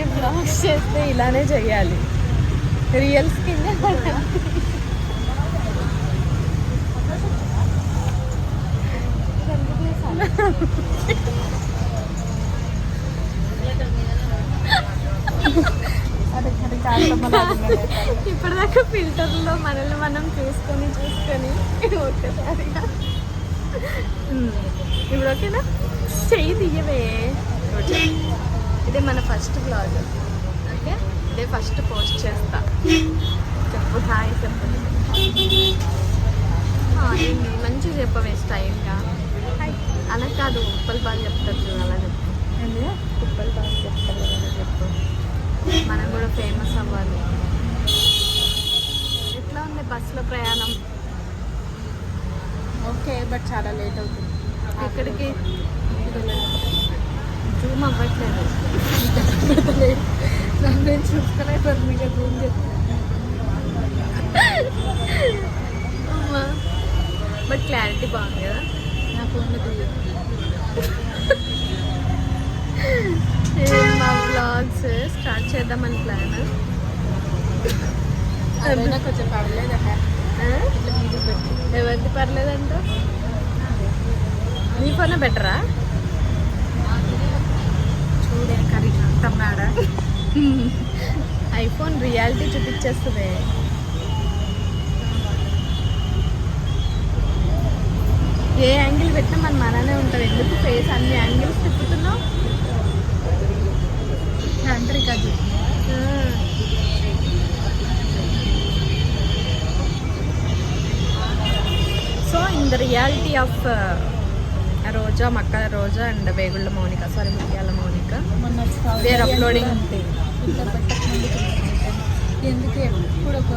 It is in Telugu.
బ్యూటీ బ్లాగ్స్ చేస్తే ఇలానే చేయాలి. రియల్ స్కిన్ ఇప్పటిదాకా ఫిల్టర్లో మనల్ని మనం చూసుకొని ఒక్కసారిగా ఇప్పుడు ఓకేనా? చెయ్యి తీయవే. ఇదే మన ఫస్ట్ బ్లాగ్. ఓకే, ఇదే ఫస్ట్ పోస్ట్ చేస్తా. చెప్పు హాయ్ చెప్పు. ఏంటి మంచిగా చెప్పవే స్టైల్గా. అలా కాదు, ఉప్పలు బాగా చెప్తారు అలా చెప్పు. ఉప్పలు బాగా చెప్తారు అలా చెప్పు. మనం కూడా ఫేమస్ అవ్వాలి. ఎట్లా ఉంది బస్సులో ప్రయాణం? ఓకే, బట్ చాలా లేట్ అవుతుంది. ఎక్కడికి? జూమ్ అవ్వట్లేదు. నేను చూసుకోలేదు, మీకు జూమ్ అమ్మా, బట్ క్లారిటీ బాగుంది కదా. నా ఫోన్లో మా బ్లాగ్స్ స్టార్ట్ చేద్దామని ప్లాన్. అదైనా కొంచెం పర్లేదు. ఇట్లా వీడియో పెట్టి ఎవరిది పర్లేదంట? నీ ఫోనే బెటరా? చూడే కర్రీ అంటున్నాడా? ఐఫోన్ రియాలిటీ చూపించేస్తుంది. ఏ యాంగిల్ పెట్టినా మనం మననే ఉంటుంది. ఎందుకు ఫేస్ అన్ని యాంగిల్స్ తిప్పుతున్నావు? అంటారు కాదు. So in the reality of Roja, మక్క Roja and Vegulla Mounika, sorry Mutyala Mounika, they are uploading. ఎందుకు ఎప్పుడు ఒక